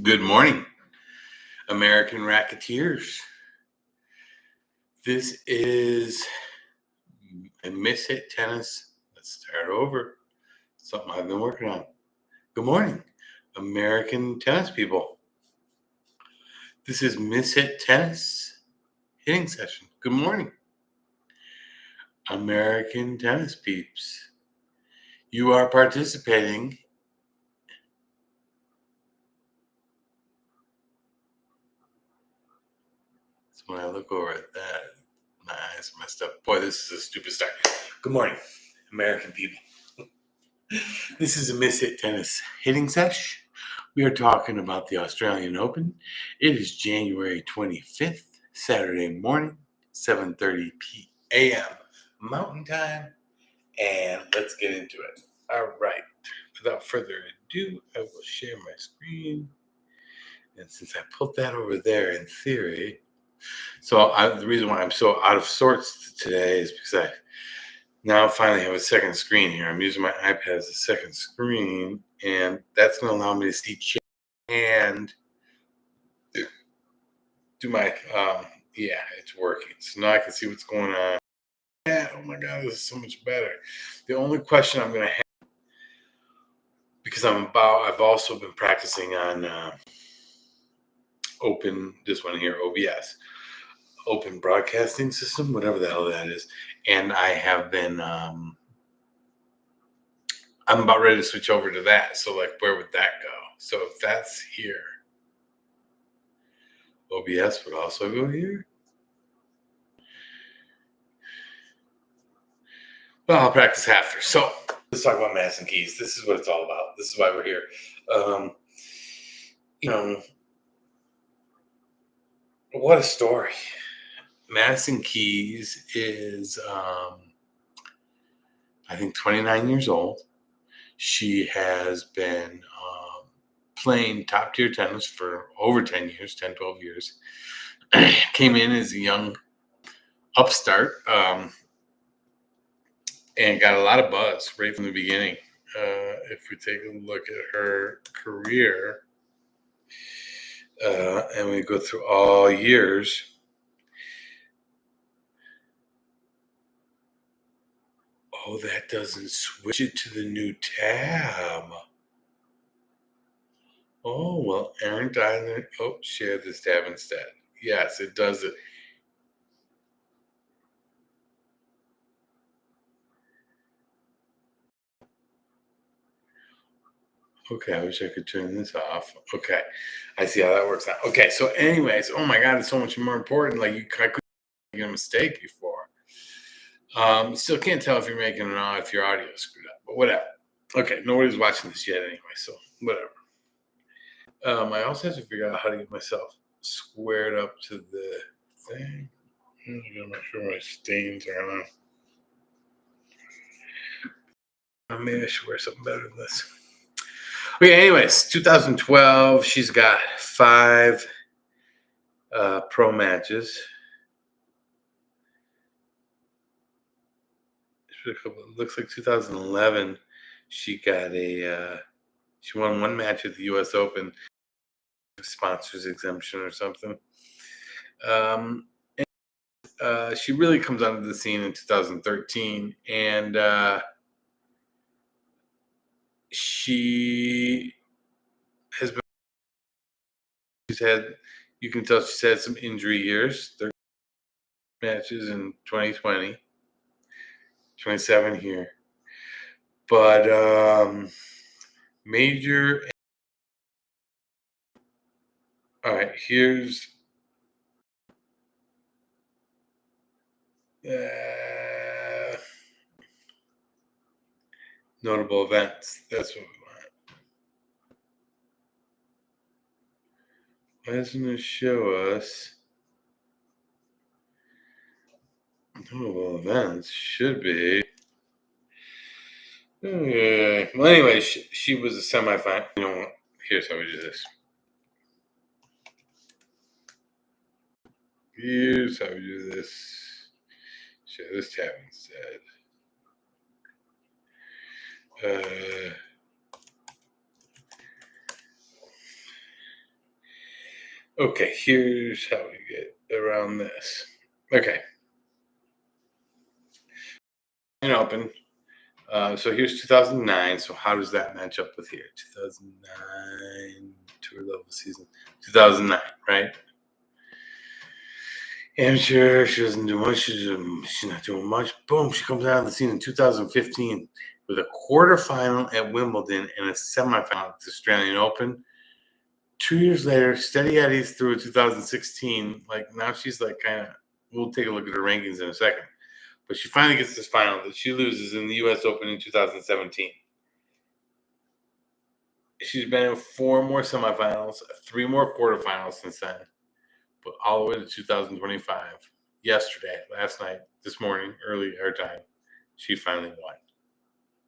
Good morning, American Racketeers. This is a Miss Hit Tennis. Let's start over. Something I've been working on. Good morning, American tennis people. This is Miss Hit Tennis hitting session. Good morning, American tennis peeps. You are participating. So when I look over at that, my eyes are messed up. Boy, this is a stupid start. Good morning, American people. This is a Miss Hit Tennis hitting session. We are talking about the Australian Open. It is January 25th, Saturday morning, 7:30 p.m. Mountain Time, and let's get into it. All right, without further ado, I will share my screen. And since I put that over there in theory, the reason why I'm so out of sorts today is because I now finally have a second screen here. I'm using my iPad as a second screen, and that's going to allow me to see chat and do my, yeah, it's working. So now I can see what's going on. Yeah, oh my God, this is so much better. The only question I'm going to have, because I've also been practicing on this one here, OBS, Open Broadcasting System, whatever the hell that is. And I have been, I'm about ready to switch over to that. So, like, where would that go? So, if that's here, OBS would also go here. Well, I'll practice after. So, let's talk about Madison Keys. This is what it's all about. This is why we're here. What a story. Madison Keys is, I think, 29 years old. She has been playing top tier tennis for over 10 years, 10, 12 years. Came in as a young upstart and got a lot of buzz right from the beginning. If we take a look at her career and we go through all years, oh, that doesn't switch it to the new tab. Oh, well, aren't I in there? Oh, share this tab instead. Yes, it does it. Okay, I wish I could turn this off. Okay, I see how that works now. Okay, so anyways, oh my God, it's so much more important. Like, I couldn't make a mistake before. Still can't tell if you're making it on, if your audio is screwed up, but whatever. Okay, nobody's watching this yet anyway, so whatever. I also have to figure out how to get myself squared up to the thing. I'm not sure my stains are on. Maybe I should wear something better than this. Okay, anyways, 2012, she's got 5 pro matches. It looks like 2011, she won 1 match at the U.S. Open, sponsors exemption or something. She really comes onto the scene in 2013, and she has been. You can tell she's had some injury years. 30 matches in 2020, 27 here, but major. All right, here's. Notable events. That's what we want. Why doesn't it show us notable events? Should be. Well, anyway, she was a semifinal. Here's how we do this. Here's how we do this. Share this tab instead. Okay, here's how we get around this. Okay, Open. So here's 2009. So how does that match up with here? 2009 tour level season. 2009, right? Amateur. She doesn't do much. She's not doing much. Boom. She comes out on the scene in 2015 with a quarterfinal at Wimbledon and a semifinal at the Australian Open. 2 years later, steady Eddie's through 2016. Like now she's like kind of. We'll take a look at her rankings in a second. But she finally gets this final that she loses in the U.S. Open in 2017. She's been in 4 more semifinals, 3 more quarterfinals since then, but all the way to 2025. Yesterday, last night, this morning, early air time, she finally won.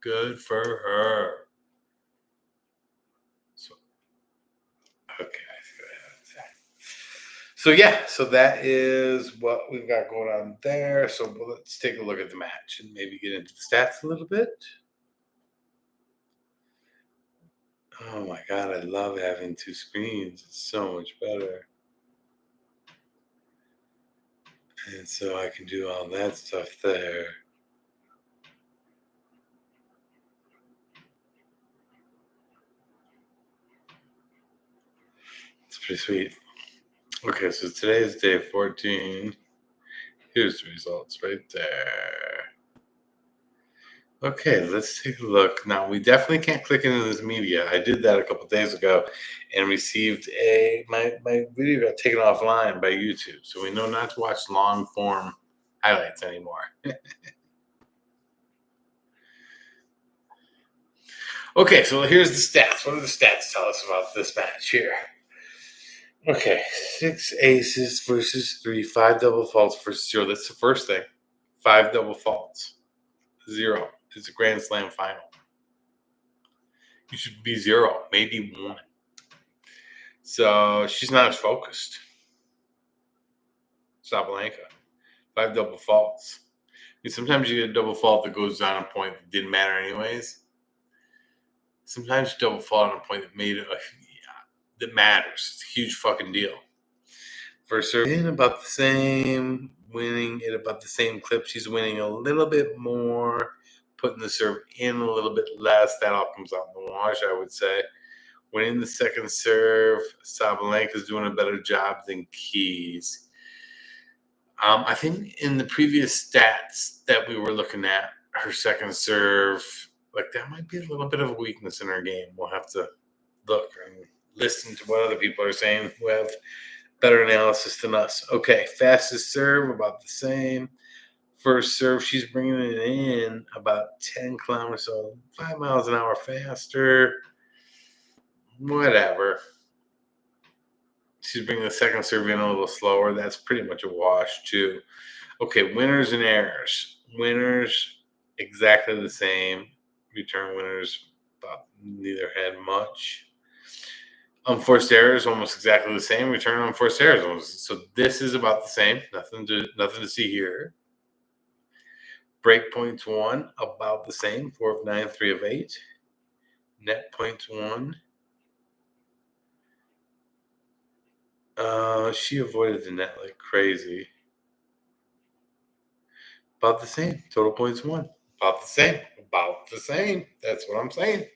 Good for her. So, okay. So yeah, so that is what we've got going on there. So let's take a look at the match and maybe get into the stats a little bit. Oh my God, I love having 2 screens. It's so much better. And so I can do all that stuff there. It's pretty sweet. Okay, so today is day 14. Here's the results right there. Okay, let's take a look. Now, we definitely can't click into this media. I did that a couple days ago and received my video got taken offline by YouTube. So we know not to watch long form highlights anymore. Okay, so here's the stats. What do the stats tell us about this match here? Okay, 6 aces versus 3, 5 double faults versus 0. That's the first thing. 5 double faults, 0. It's a Grand Slam final. You should be 0, maybe 1. So she's not as focused. Sabalenka, 5 double faults. I mean, sometimes you get a double fault that goes down a point that didn't matter anyways. Sometimes you double fault on a point that matters. It's a huge fucking deal. First serve in about the same, winning at about the same clip. She's winning a little bit more, putting the serve in a little bit less. That all comes out in the wash, I would say. Winning the second serve, Sabalenka's doing a better job than Keys. I think in the previous stats that we were looking at, her second serve, like that might be a little bit of a weakness in her game. We'll have to look and listen to what other people are saying who have better analysis than us. Okay, fastest serve, about the same. First serve, she's bringing it in about 10 kilometers, so 5 miles an hour faster. Whatever. She's bringing the second serve in a little slower. That's pretty much a wash, too. Okay, winners and errors. Winners, exactly the same. Return winners, about neither had much. Unforced errors, almost exactly the same. Return unforced errors, almost. So this is about the same. Nothing to see here. Break points won, about the same. 4 of 9, 3 of 8. Net points won. She avoided the net like crazy. About the same. Total points won. About the same. About the same. That's what I'm saying.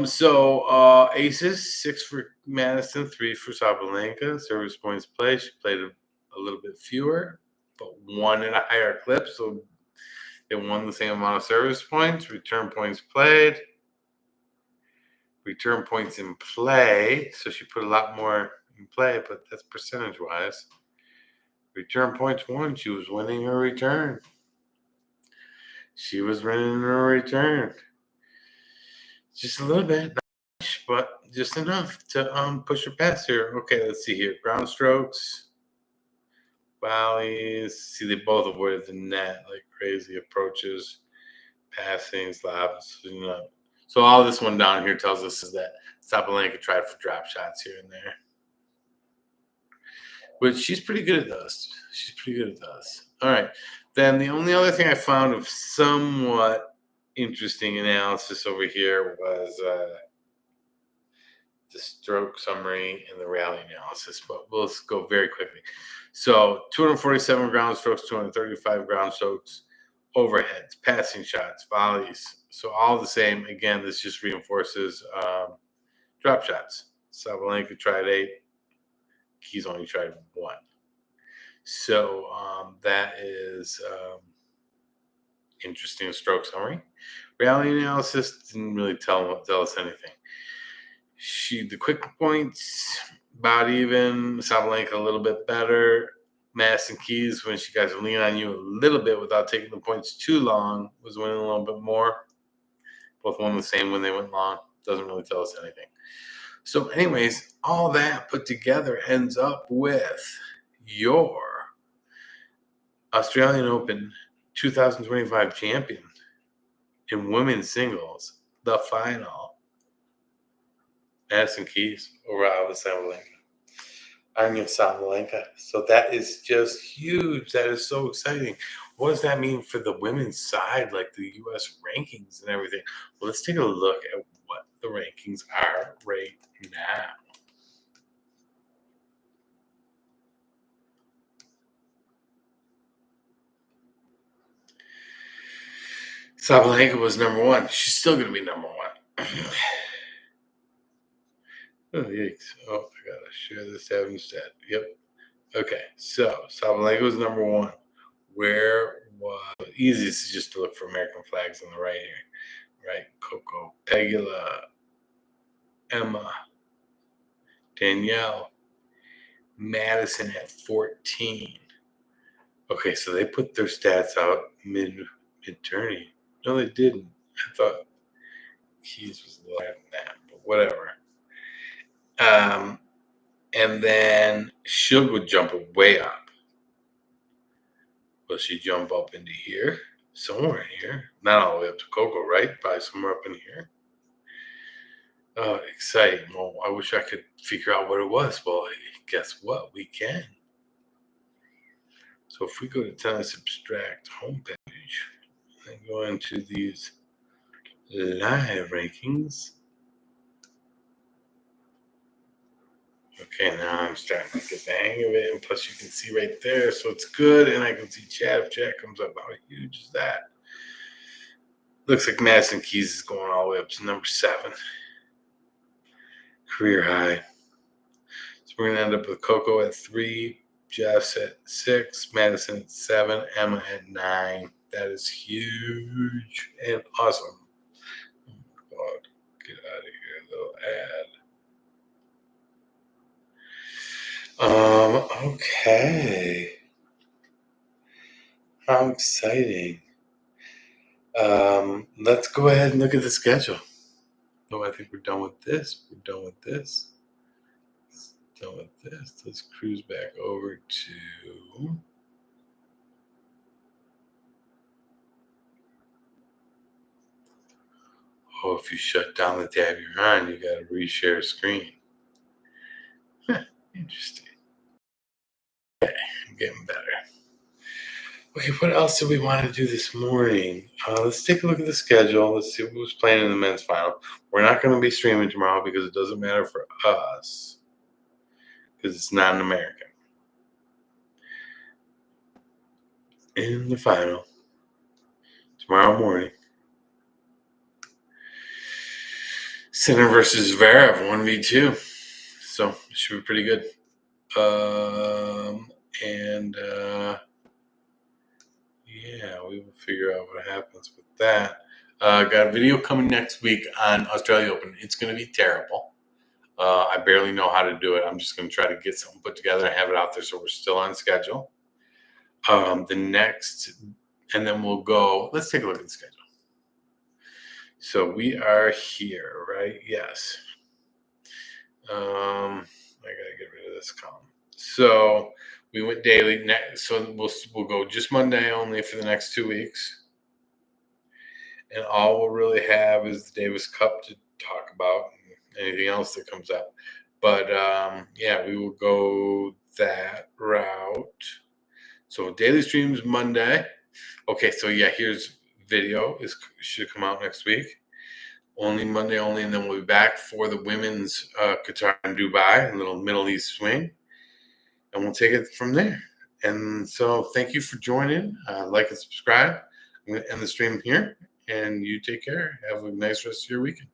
So aces, 6 for Madison, 3 for Sabalenka. Service points played. She played a little bit fewer, but won at a higher clip. So they won the same amount of service points. Return points played. Return points in play. So she put a lot more in play, but that's percentage-wise. Return points won. She was winning her return. She was winning her return. Just a little bit, not much, but just enough to push her past here. Okay, let's see here. Ground strokes, volleys. See, they both avoided the net like crazy. Approaches, passing, slabs. So all this one down here tells us is that Sabalenka tried for drop shots here and there. But she's pretty good at those. She's pretty good at those. All right. Then the only other thing I found of somewhat interesting analysis over here was the stroke summary and the rally analysis, but let's go very quickly. So 247 ground strokes, 235 ground strokes, overheads, passing shots, volleys. So all the same. Again, this just reinforces drop shots. Sabalenka tried 8. Keys only tried 1. So that is interesting stroke summary. Rally analysis didn't really tell us anything. The quick points, about even. Sabalenka a little bit better. Madison Keys, when she got to lean on you a little bit without taking the points too long, was winning a little bit more. Both won the same when they went long. Doesn't really tell us anything. So anyways, all that put together ends up with your Australian Open 2025 champion in women's singles, the final. Madison Keys over Aryna Sabalenka. So that is just huge. That is so exciting. What does that mean for the women's side, like the U.S. rankings and everything? Well, let's take a look at what the rankings are right now. Sabalenka was number 1. She's still going to be number 1. Oh, yikes. Oh, I got to share this tab instead. Yep. Okay, so Sabalenka was number 1. Where was easiest is just to look for American flags on the right here, right? Coco, Pegula, Emma, Danielle, Madison at 14. Okay, so they put their stats out mid-tourney. No, they didn't. I thought Keys was higher than that, but whatever. And then Shug would jump way up. Will she jump up into here? Somewhere in here. Not all the way up to Coco, right? Probably somewhere up in here. Oh, exciting. Well, I wish I could figure out what it was. Well, guess what? We can. So if we go to Tennis Abstract homepage and go into these live rankings. Okay, now I'm starting to get the hang of it. And plus you can see right there, so it's good. And I can see chat. If chat comes up, how huge is that? Looks like Madison Keys is going all the way up to number 7. Career high. So we're going to end up with Coco at 3, Jess at 6, Madison at 7, Emma at 9. That is huge and awesome. Oh my God, get out of here, little ad. Okay. How exciting. Let's go ahead and look at the schedule. Oh, I think we're done with this. We're done with this. Done with this. Let's cruise back over to if you shut down the tab you're on, you got to reshare screen. Interesting. Okay, I'm getting better. Okay, what else do we want to do this morning? Let's take a look at the schedule. Let's see who's playing in the men's final. We're not going to be streaming tomorrow because it doesn't matter for us because it's not an American. In the final tomorrow morning, Sinner versus Zverev 1v2. So it should be pretty good. Yeah, we will figure out what happens with that. Got a video coming next week on Australia Open. It's going to be terrible. I barely know how to do it. I'm just going to try to get something put together and have it out there so we're still on schedule. And then we'll go. Let's take a look at the schedule. So we are here, right? Yes. I gotta get rid of this column. So we went daily. So we'll go just Monday only for the next 2 weeks, and all we'll really have is the Davis Cup to talk about. And anything else that comes up, but yeah, we will go that route. So daily streams Monday. Okay, so yeah, here's video should come out next week. only Monday only, and then we'll be back for the women's Qatar and Dubai, a little Middle East swing, and we'll take it from there. And so thank you for joining. Like and subscribe. I'm going to end the stream here, and you take care. Have a nice rest of your weekend.